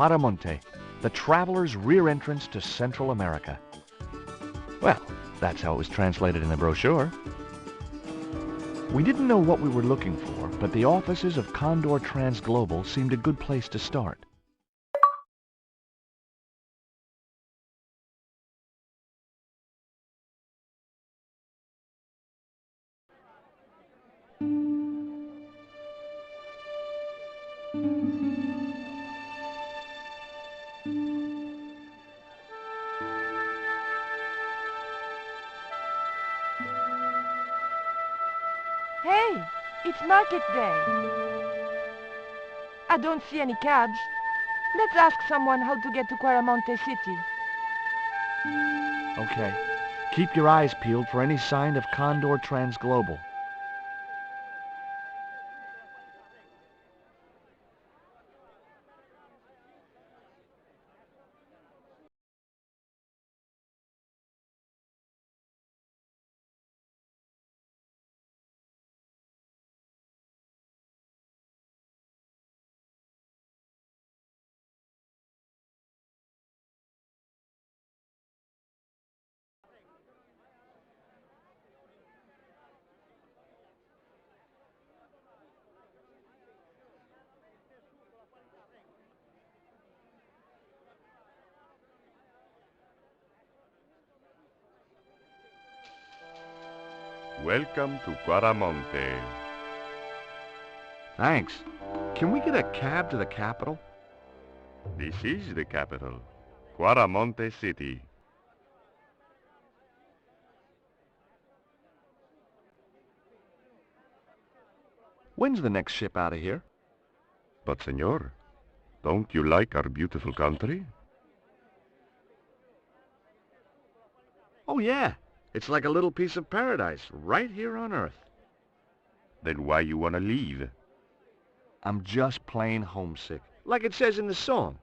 Quaramonte, the traveler's rear entrance to Central America. Well, that's how it was translated in the brochure. We didn't know what we were looking for, but the offices of Condor Transglobal seemed a good place to start. Hey, it's market day. I don't see any cabs. Let's ask someone how to get to Quaramonte City. Okay. Keep your eyes peeled for any sign of Condor Transglobal. Welcome to Quaramonte. Thanks. Can we get a cab to the capital? This is the capital, Quaramonte City. When's the next ship out of here? But, senor, don't you like our beautiful country? Oh, yeah. It's like a little piece of paradise right here on Earth. Then why you want to leave? I'm just plain homesick, like it says in the song.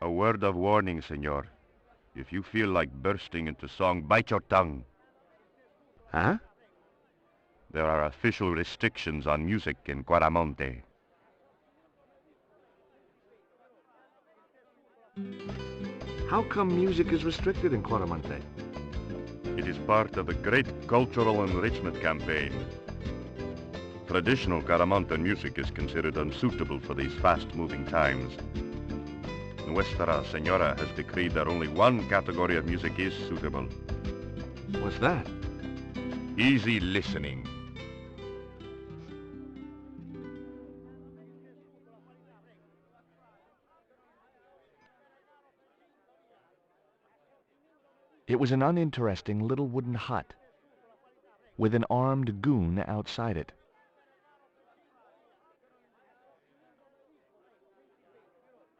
A word of warning, senor. If you feel like bursting into song, bite your tongue. Huh? There are official restrictions on music in Quaramonte. How come music is restricted in Quaramonte? It is part of the great cultural enrichment campaign. Traditional Quaramonte music is considered unsuitable for these fast-moving times. Nuestra Señora has decreed that only one category of music is suitable. What's that? Easy listening. It was an uninteresting little wooden hut with an armed goon outside it.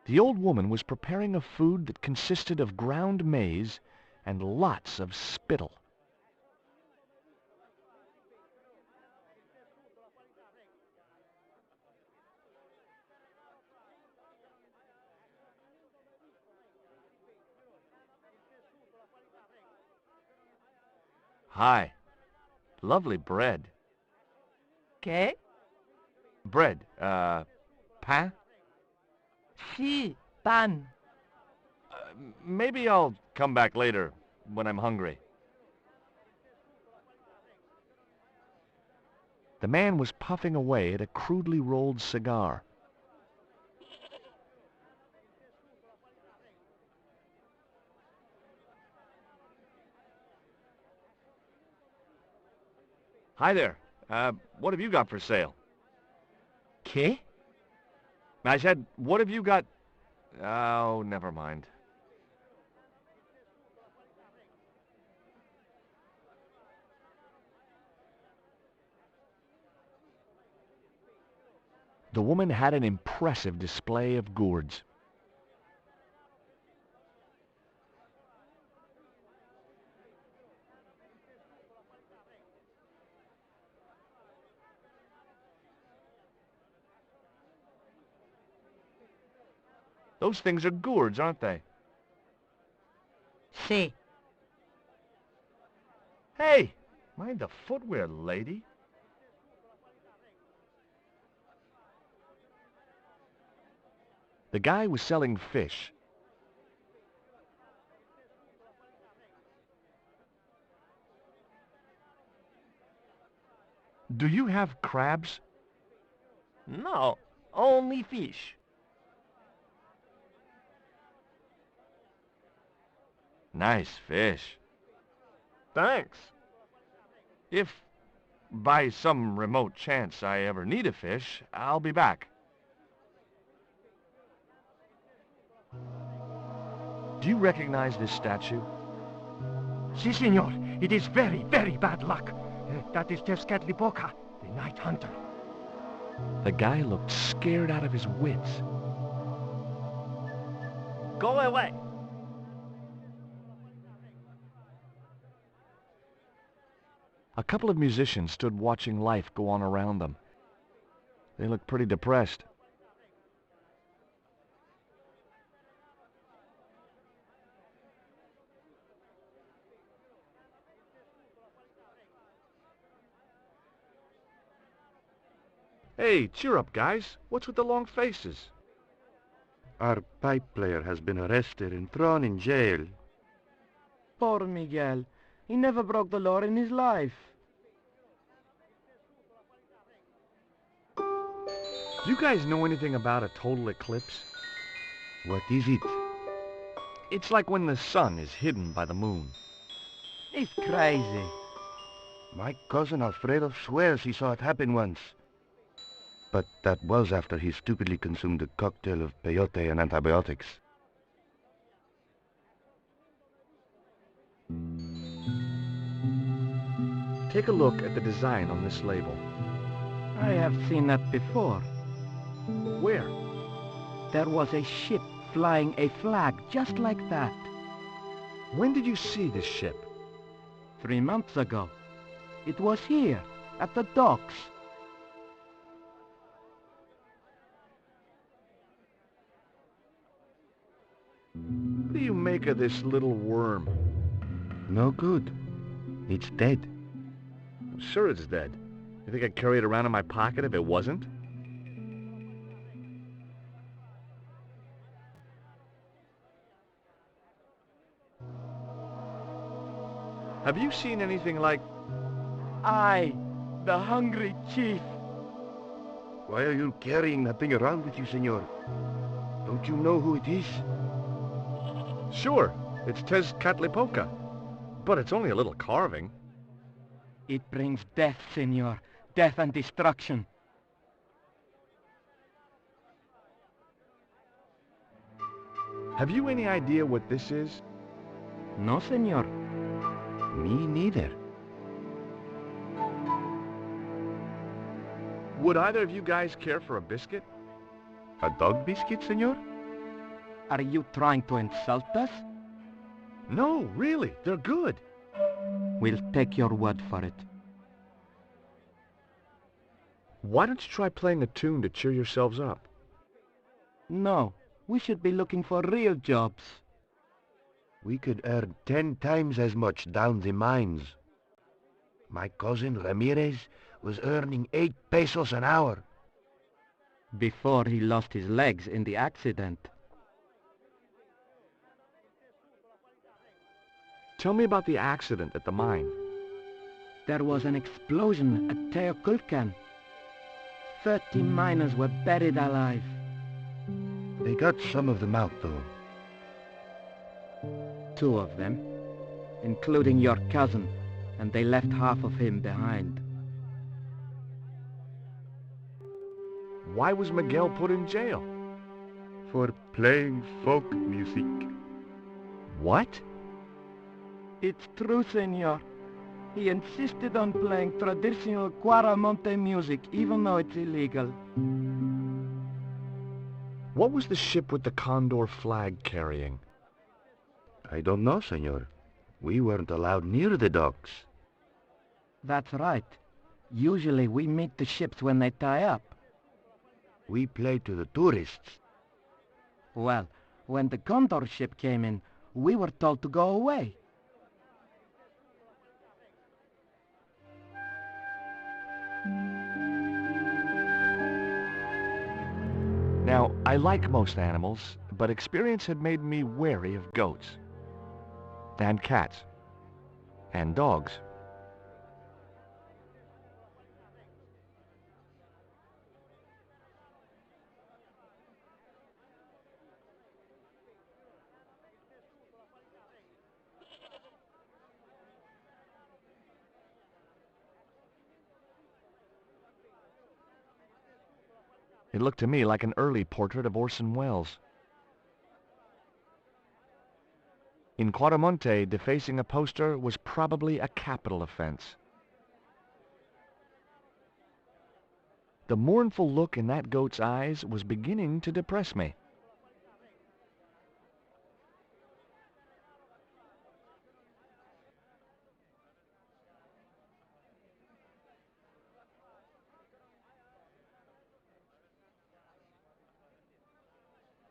The old woman was preparing a food that consisted of ground maize and lots of spittle. Hi. Lovely bread. ¿Qué? Bread, pain? Sí, pan. Maybe I'll come back later when I'm hungry. The man was puffing away at a crudely rolled cigar. Hi there. What have you got for sale? ¿Qué? I said, what have you got? Oh, never mind. The woman had an impressive display of gourds. Those things are gourds, aren't they? Sí. Hey, mind the footwear, lady. The guy was selling fish. Do you have crabs? No, only fish. Nice fish. Thanks. If, by some remote chance, I ever need a fish, I'll be back. Do you recognize this statue? Si, senor. It is very, very bad luck. That is Tezcatlipoca, the night hunter. The guy looked scared out of his wits. Go away. A couple of musicians stood watching life go on around them. They looked pretty depressed. Hey, cheer up, guys. What's with the long faces? Our pipe player has been arrested and thrown in jail. Poor Miguel. He never broke the law in his life. Do you guys know anything about a total eclipse? What is it? It's like when the sun is hidden by the moon. He's crazy. My cousin Alfredo swears he saw it happen once. But that was after he stupidly consumed a cocktail of peyote and antibiotics. Take a look at the design on this label. I have seen that before. Where? There was a ship flying a flag just like that. When did you see this ship? 3 months ago. It was here, at the docks. What do you make of this little worm? No good. It's dead. Sure it's dead. You think I'd carry it around in my pocket if it wasn't? Have you seen anything like... I, the hungry chief. Why are you carrying that thing around with you, senor? Don't you know who it is? Sure, it's Tezcatlipoca. But it's only a little carving. It brings death, senor. Death and destruction. Have you any idea what this is? No, senor. Me neither. Would either of you guys care for a biscuit? A dog biscuit, senor? Are you trying to insult us? No, really, they're good. We'll take your word for it. Why don't you try playing a tune to cheer yourselves up? No, we should be looking for real jobs. We could earn 10 times as much down the mines. My cousin Ramirez was earning 8 pesos an hour. Before he lost his legs in the accident. Tell me about the accident at the mine. There was an explosion at Teoculcan. 30 miners were buried alive. They got some of them out, though. 2 of them, including your cousin, and they left half of him behind. Why was Miguel put in jail? For playing folk music. What? It's true, senor. He insisted on playing traditional Quaramonte music, even though it's illegal. What was the ship with the Condor flag carrying? I don't know, senor. We weren't allowed near the docks. That's right. Usually we meet the ships when they tie up. We play to the tourists. Well, when the Condor ship came in, we were told to go away. Now, I like most animals, but experience had made me wary of goats. And cats. And dogs. It looked to me like an early portrait of Orson Welles. In Quaramonte, defacing a poster was probably a capital offense. The mournful look in that goat's eyes was beginning to depress me.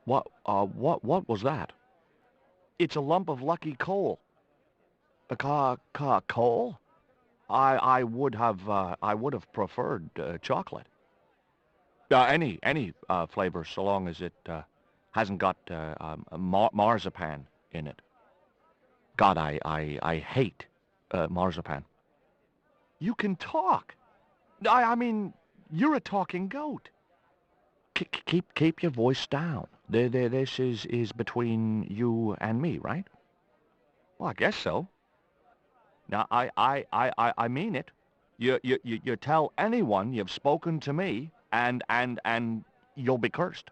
What was that? It's a lump of lucky coal. Coal? I would have preferred chocolate. Any flavor, so long as it hasn't got marzipan in it. God, I hate marzipan. You can talk. I mean, you're a talking goat. Keep your voice down. This is between you and me, right? Well, I guess so. Now, I mean it. You tell anyone you've spoken to me, and you'll be cursed.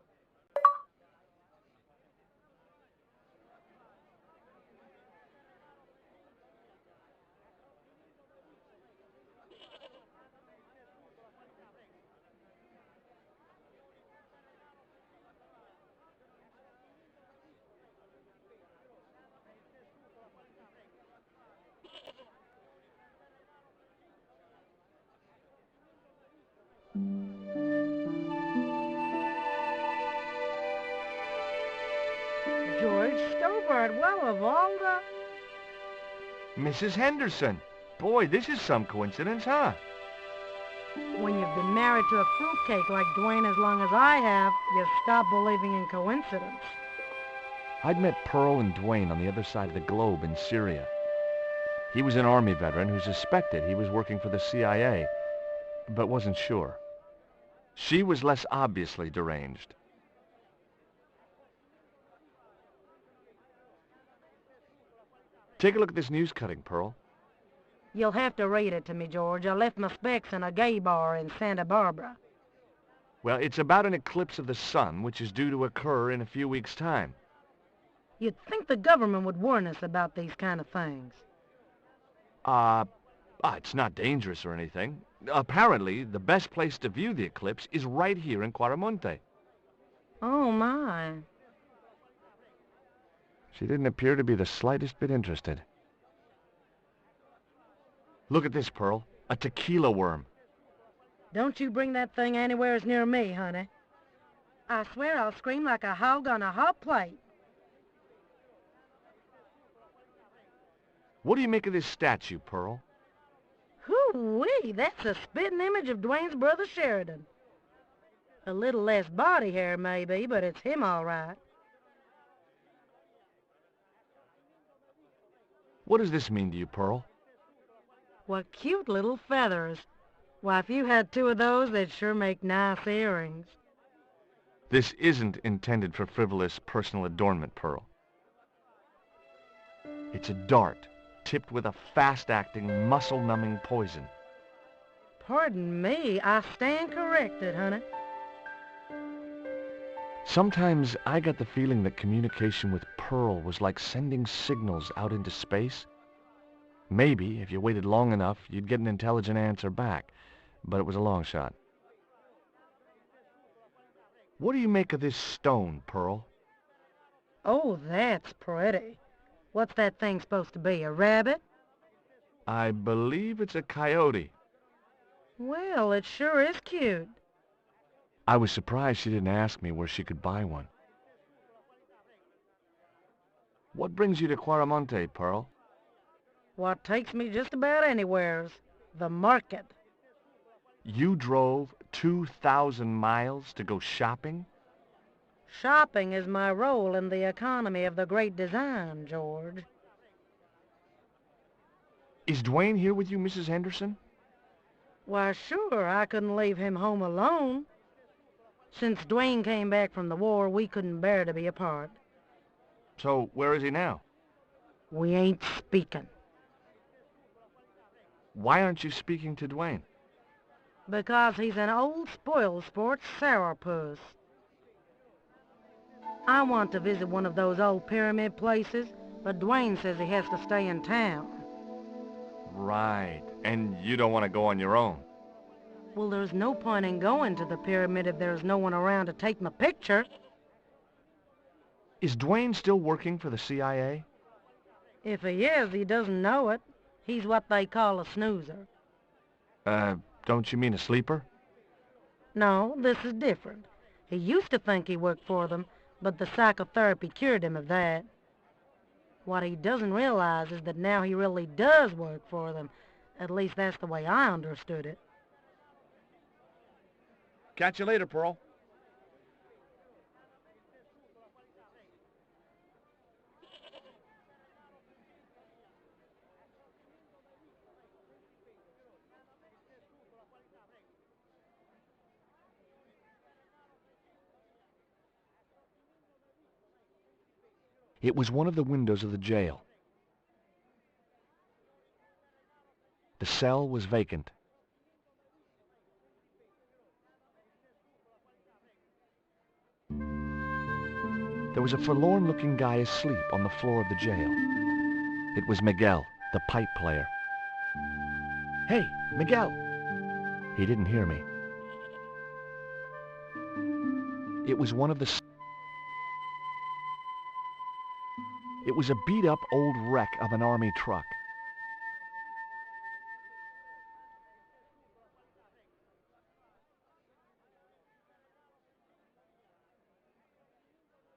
George Stobbart, well, of all the... Mrs. Henderson. Boy, this is some coincidence, huh? When you've been married to a fruitcake like Dwayne as long as I have, you stop believing in coincidence. I'd met Pearl and Dwayne on the other side of the globe in Syria. He was an Army veteran who suspected he was working for the CIA, but wasn't sure. She was less obviously deranged. Take a look at this news cutting, Pearl. You'll have to read it to me, George. I left my specs in a gay bar in Santa Barbara. Well, it's about an eclipse of the sun, which is due to occur in a few weeks' time. You'd think the government would warn us about these kind of things. It's not dangerous or anything. Apparently, the best place to view the eclipse is right here in Quaramonte. Oh, my. She didn't appear to be the slightest bit interested. Look at this, Pearl. A tequila worm. Don't you bring that thing anywhere near me, honey. I swear I'll scream like a hog on a hot plate. What do you make of this statue, Pearl? Hoo-wee, that's a spitting image of Dwayne's brother Sheridan. A little less body hair, maybe, but it's him all right. What does this mean to you, Pearl? What cute little feathers. Why, if you had two of those, they'd sure make nice earrings. This isn't intended for frivolous personal adornment, Pearl. It's a dart, tipped with a fast-acting, muscle-numbing poison. Pardon me, I stand corrected, honey. Sometimes I got the feeling that communication with Pearl was like sending signals out into space. Maybe, if you waited long enough, you'd get an intelligent answer back, but it was a long shot. What do you make of this stone, Pearl? Oh, that's pretty. What's that thing supposed to be, a rabbit? I believe it's a coyote. Well, it sure is cute. I was surprised she didn't ask me where she could buy one. What brings you to Quaramonte, Pearl? What takes me just about anywheres. The market. You drove 2,000 miles to go shopping? Shopping is my role in the economy of the great design, George. Is Dwayne here with you, Mrs. Henderson? Why, sure, I couldn't leave him home alone. Since Dwayne came back from the war, we couldn't bear to be apart. So, where is he now? We ain't speaking. Why aren't you speaking to Dwayne? Because he's an old spoil sport sourpuss. I want to visit one of those old pyramid places, but Dwayne says he has to stay in town. Right. And you don't want to go on your own? Well, there's no point in going to the pyramid if there's no one around to take my picture. Is Dwayne still working for the CIA? If he is, he doesn't know it. He's what they call a snoozer. Don't you mean a sleeper? No, this is different. He used to think he worked for them, but the psychotherapy cured him of that. What he doesn't realize is that now he really does work for them. At least that's the way I understood it. Catch you later, Pearl. It was one of the windows of the jail. The cell was vacant. There was a forlorn-looking guy asleep on the floor of the jail. It was Miguel, the pipe player. "Hey, Miguel!" He didn't hear me. It was one of the... It was a beat-up old wreck of an army truck.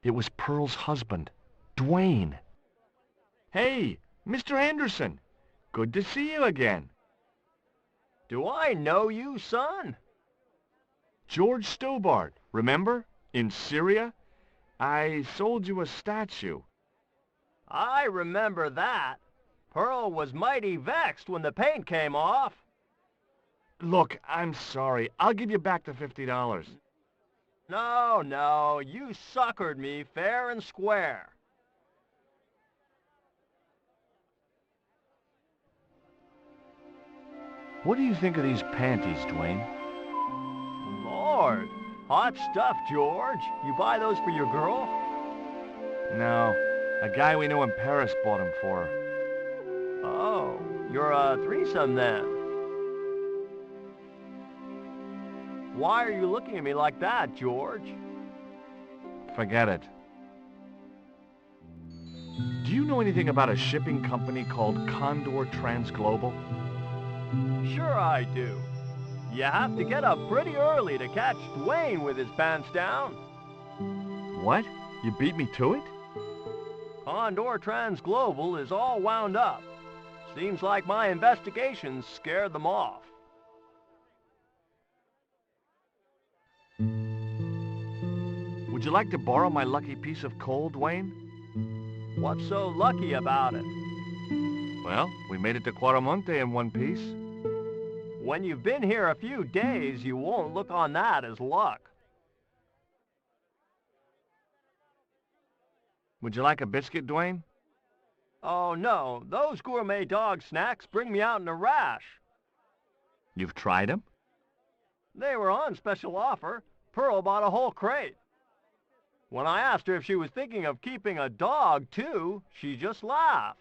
It was Pearl's husband, Dwayne. "Hey, Mr. Anderson, good to see you again." Do I know you, son? George Stobbart, remember? In Syria? I sold you a statue. I remember that. Pearl was mighty vexed when the paint came off. Look, I'm sorry. I'll give you back the $50. No, you suckered me fair and square. What do you think of these panties, Dwayne? Lord, hot stuff, George. You buy those for your girl? No. A guy we knew in Paris bought them for her. Oh, you're a threesome then. Why are you looking at me like that, George? Forget it. Do you know anything about a shipping company called Condor Transglobal? Sure I do. You have to get up pretty early to catch Dwayne with his pants down. What? You beat me to it? Condor Transglobal is all wound up. Seems like my investigations scared them off. Would you like to borrow my lucky piece of coal, Dwayne? What's so lucky about it? Well, we made it to Quaramonte in one piece. When you've been here a few days, you won't look on that as luck. Would you like a biscuit, Dwayne? Oh no, those gourmet dog snacks bring me out in a rash. You've tried them? They were on special offer. Pearl bought a whole crate. When I asked her if she was thinking of keeping a dog too, she just laughed.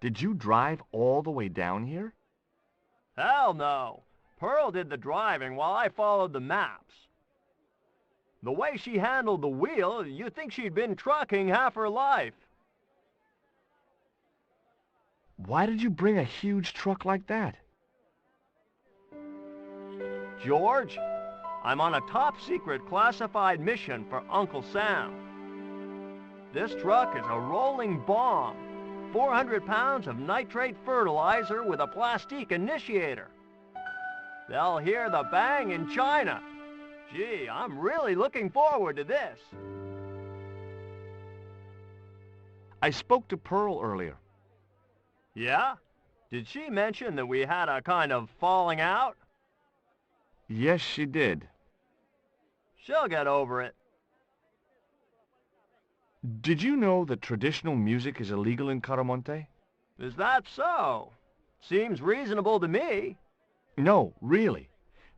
Did you drive all the way down here? Hell no. Pearl did the driving while I followed the maps. The way she handled the wheel, you'd think she'd been trucking half her life. Why did you bring a huge truck like that? George, I'm on a top-secret classified mission for Uncle Sam. This truck is a rolling bomb. 400 pounds of nitrate fertilizer with a plastique initiator. They'll hear the bang in China. Gee, I'm really looking forward to this. I spoke to Pearl earlier. Yeah? Did she mention that we had a kind of falling out? Yes, she did. She'll get over it. Did you know that traditional music is illegal in Quaramonte? Is that so? Seems reasonable to me. No, really.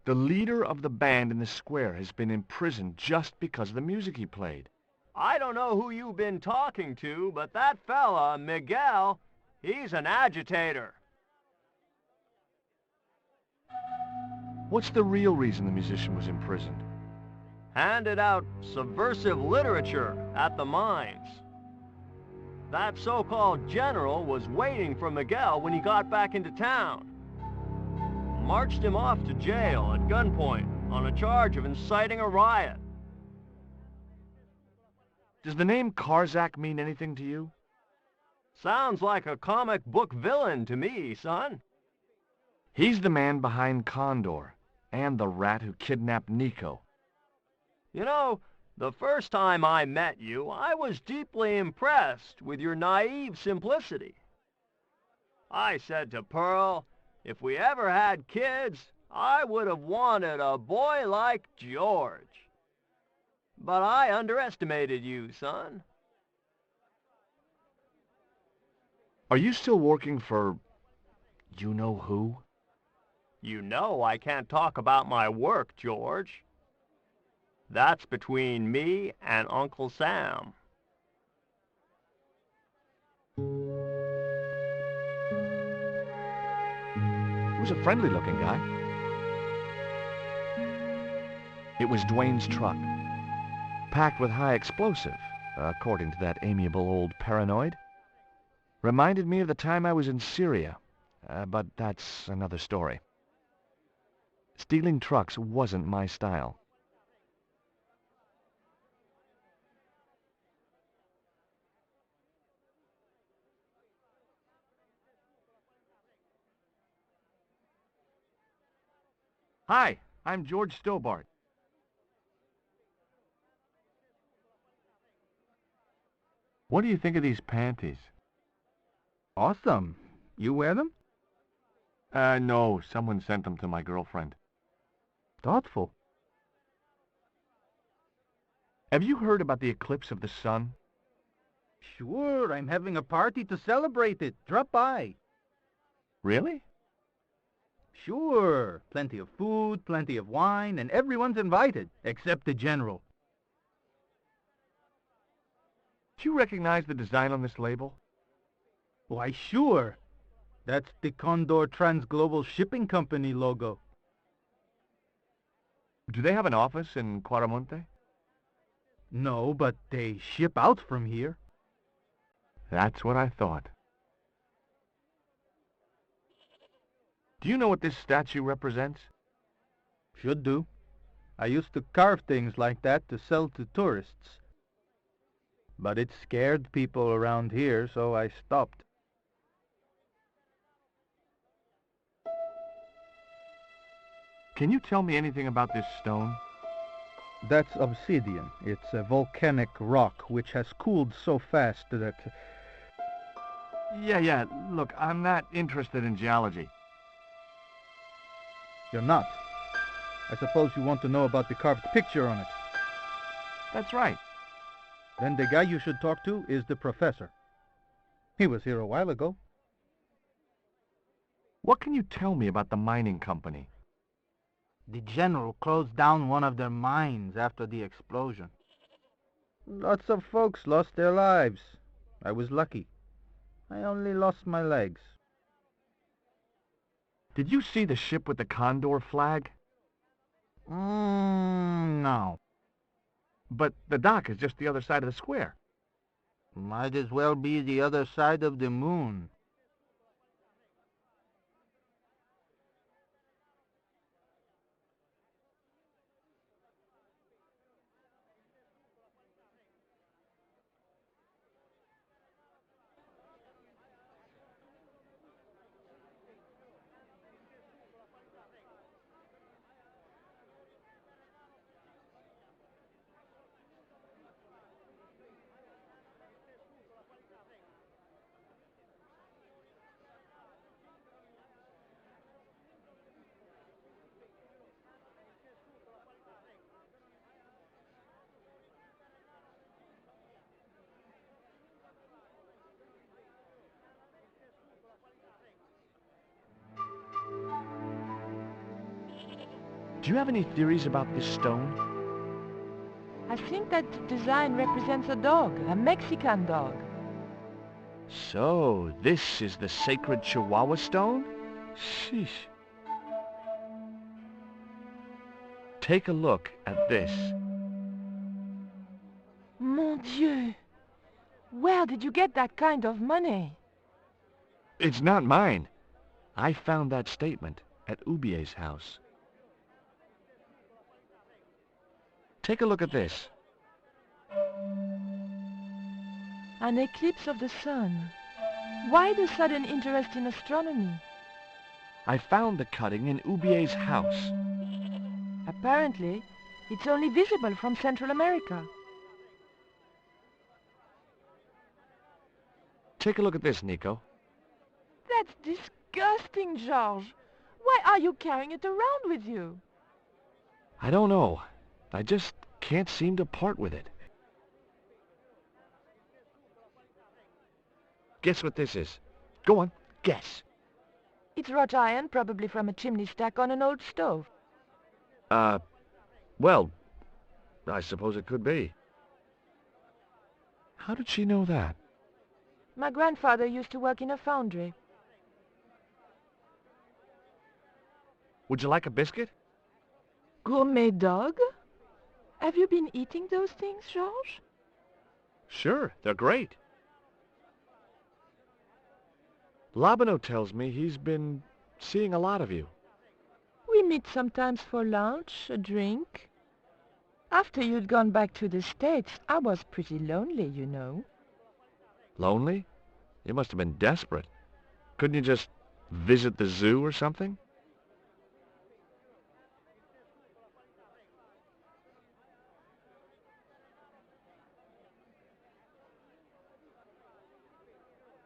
The leader of the band in the square has been imprisoned just because of the music he played. I don't know who you've been talking to, but that fella, Miguel, he's an agitator. What's the real reason the musician was imprisoned? Handed out subversive literature at the mines. That so-called general was waiting for Miguel when he got back into town. Marched him off to jail at gunpoint on a charge of inciting a riot. Does the name Karzak mean anything to you? Sounds like a comic book villain to me, son. He's the man behind Condor, and the rat who kidnapped Nico. You know, the first time I met you, I was deeply impressed with your naive simplicity. I said to Pearl, if we ever had kids, I would have wanted a boy like George. But I underestimated you, son. Are you still working for... you know who? You know I can't talk about my work, George. That's between me and Uncle Sam. He was a friendly-looking guy. It was Dwayne's truck, packed with high explosive, according to that amiable old paranoid. Reminded me of the time I was in Syria, but that's another story. Stealing trucks wasn't my style. Hi, I'm George Stobbart. What do you think of these panties? Awesome. You wear them? No, someone sent them to my girlfriend. Thoughtful. Have you heard about the eclipse of the sun? Sure, I'm having a party to celebrate it. Drop by. Really? Sure. Plenty of food, plenty of wine, and everyone's invited, except the general. Do you recognize the design on this label? Why, sure. That's the Condor Transglobal Shipping Company logo. Do they have an office in Quaramonte? No, but they ship out from here. That's what I thought. Do you know what this statue represents? Should do. I used to carve things like that to sell to tourists. But it scared people around here, so I stopped. Can you tell me anything about this stone? That's obsidian. It's a volcanic rock which has cooled so fast that... Yeah, look, I'm not interested in geology. You're not. I suppose you want to know about the carved picture on it. That's right. Then the guy you should talk to is the professor. He was here a while ago. What can you tell me about the mining company? The general closed down one of their mines after the explosion. Lots of folks lost their lives. I was lucky. I only lost my legs. Did you see the ship with the Condor flag? No. But the dock is just the other side of the square. Might as well be the other side of the moon. Do you have any theories about this stone? I think that the design represents a dog, a Mexican dog. So, this is the sacred Chihuahua stone? Sheesh. Take a look at this. Mon Dieu! Where did you get that kind of money? It's not mine. I found that statement at Ubier's house. Take a look at this. An eclipse of the sun. Why the sudden interest in astronomy? I found the cutting in Ubier's house. Apparently, it's only visible from Central America. Take a look at this, Nico. That's disgusting, George. Why are you carrying it around with you? I don't know. I just can't seem to part with it. Guess what this is. Go on, guess. It's wrought iron, probably from a chimney stack on an old stove. Well, I suppose it could be. How did she know that? My grandfather used to work in a foundry. Would you like a biscuit? Gourmet dog? Have you been eating those things, George? Sure, they're great. Labano tells me he's been seeing a lot of you. We meet sometimes for lunch, a drink. After you'd gone back to the States, I was pretty lonely, you know. Lonely? You must have been desperate. Couldn't you just visit the zoo or something?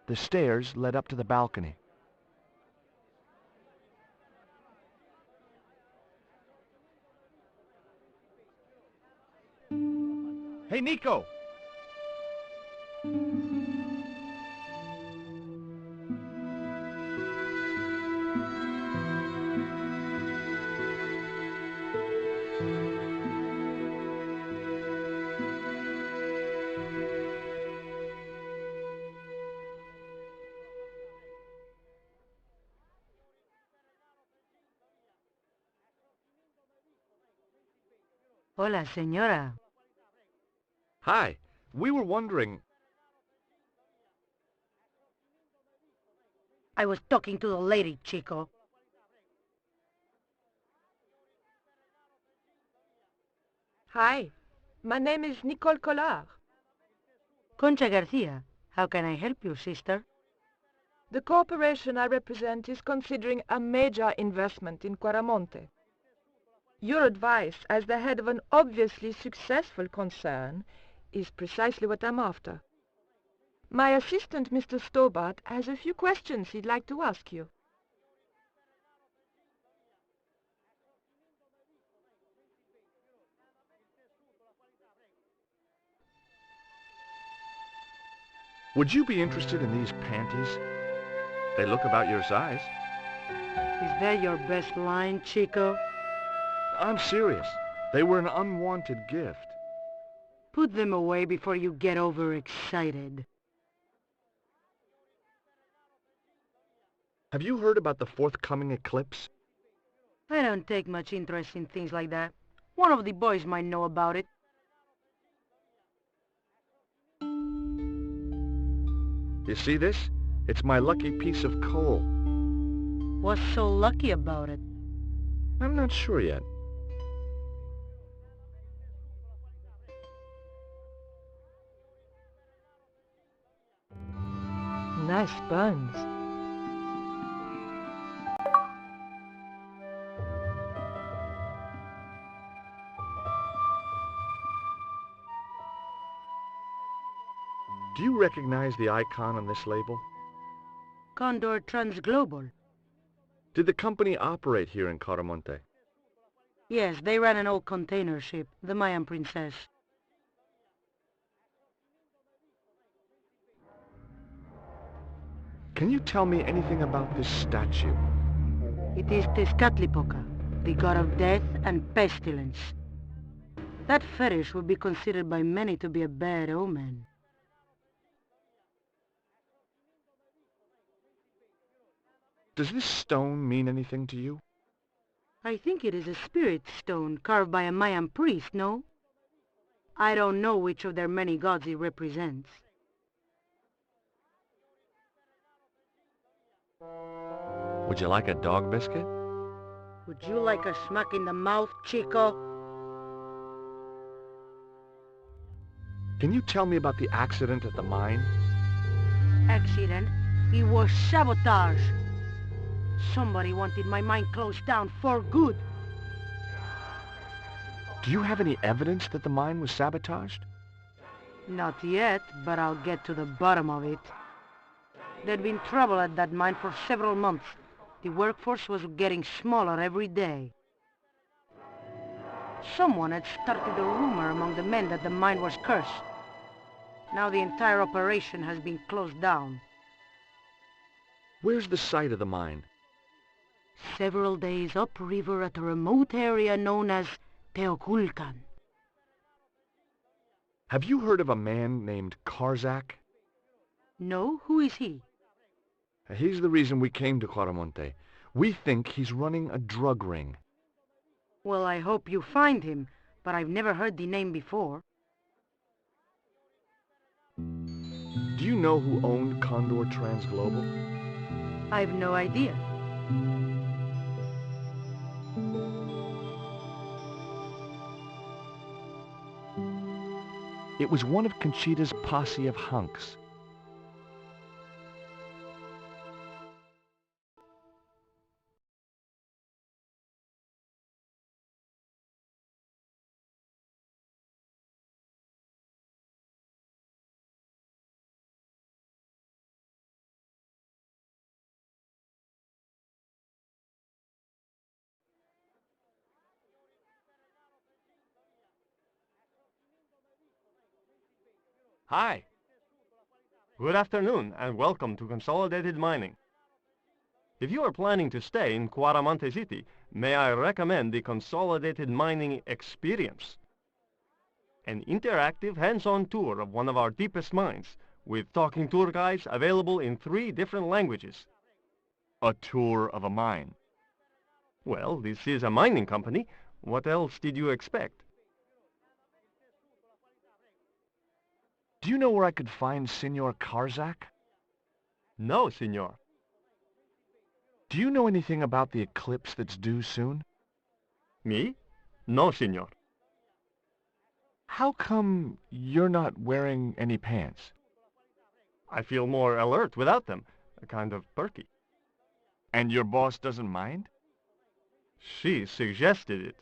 The stairs led up to the balcony. Hey, Nico! Hola, señora. Hi. We were wondering... I was talking to the lady, Chico. Hi, my name is Nicole Collard. Concha Garcia. How can I help you, sister? The corporation I represent is considering a major investment in Quaramonte. Your advice, as the head of an obviously successful concern, is precisely what I'm after. My assistant, Mr. Stobbart, has a few questions he'd like to ask you. Would you be interested in these panties? They look about your size. Is that your best line, Chico? I'm serious. They were an unwanted gift. Put them away before you get overexcited. Have you heard about the forthcoming eclipse? I don't take much interest in things like that. One of the boys might know about it. You see this? It's my lucky piece of coal. What's so lucky about it? I'm not sure yet. Nice buns. Do you recognize the icon on this label? Condor Transglobal. Did the company operate here in Quaramonte? Yes, they ran an old container ship, the Mayan Princess. Can you tell me anything about this statue? It is Tezcatlipoca, the god of death and pestilence. That fetish would be considered by many to be a bad omen. Does this stone mean anything to you? I think it is a spirit stone carved by a Mayan priest, no? I don't know which of their many gods it represents. Would you like a dog biscuit? Would you like a smack in the mouth, Chico? Can you tell me about the accident at the mine? Accident? It was sabotage. Somebody wanted my mine closed down for good. Do you have any evidence that the mine was sabotaged? Not yet, but I'll get to the bottom of it. There'd been trouble at that mine for several months. The workforce was getting smaller every day. Someone had started a rumor among the men that the mine was cursed. Now the entire operation has been closed down. Where's the site of the mine? Several days upriver at a remote area known as Teoculcan. Have you heard of a man named Karzak? No? Who is he? He's the reason we came to Quaramonte. We think he's running a drug ring. Well, I hope you find him, but I've never heard the name before. Do you know who owned Condor Transglobal? I've no idea. It was one of Conchita's posse of hunks. Hi. Good afternoon, and welcome to Consolidated Mining. If you are planning to stay in Quaramonte City, may I recommend the Consolidated Mining Experience. An interactive, hands-on tour of one of our deepest mines, with talking tour guides available in 3 different languages. A tour of a mine. Well, this is a mining company. What else did you expect? Do you know where I could find Senor Karzak? No, senor. Do you know anything about the eclipse that's due soon? Me? No, senor. How come you're not wearing any pants? I feel more alert without them. Kind of perky. And your boss doesn't mind? She suggested it.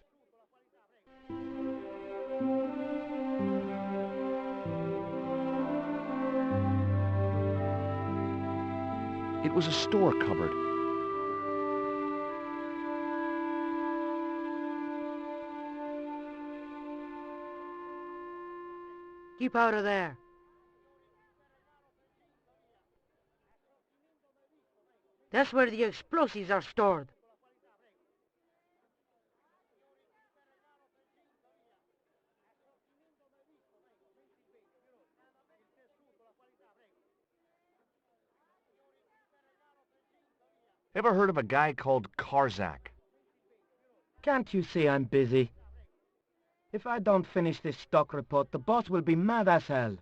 It was a store cupboard. Keep out of there. That's where the explosives are stored. Ever heard of a guy called Karzak? Can't you see I'm busy? If I don't finish this stock report, the boss will be mad as hell.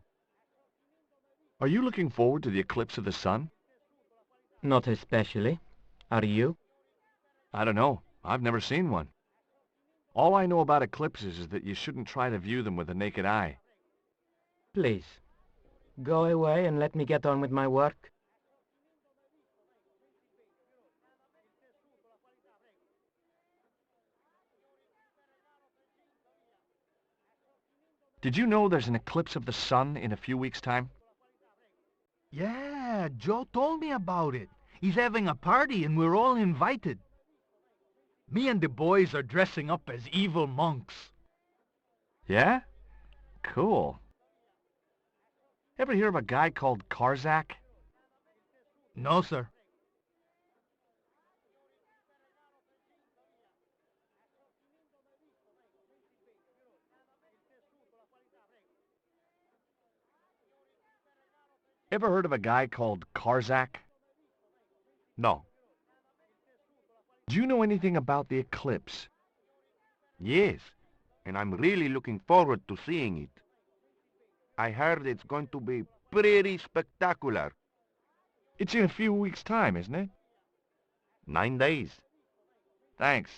Are you looking forward to the eclipse of the sun? Not especially. Are you? I don't know. I've never seen one. All I know about eclipses is that you shouldn't try to view them with the naked eye. Please, go away and let me get on with my work. Did you know there's an eclipse of the sun in a few weeks' time? Yeah, Joe told me about it. He's having a party and we're all invited. Me and the boys are dressing up as evil monks. Yeah? Cool. Ever hear of a guy called Karzak? No, sir. Ever heard of a guy called Karzak? No. Do you know anything about the eclipse? Yes, and I'm really looking forward to seeing it. I heard it's going to be pretty spectacular. It's in a few weeks' time, isn't it? 9 days. Thanks.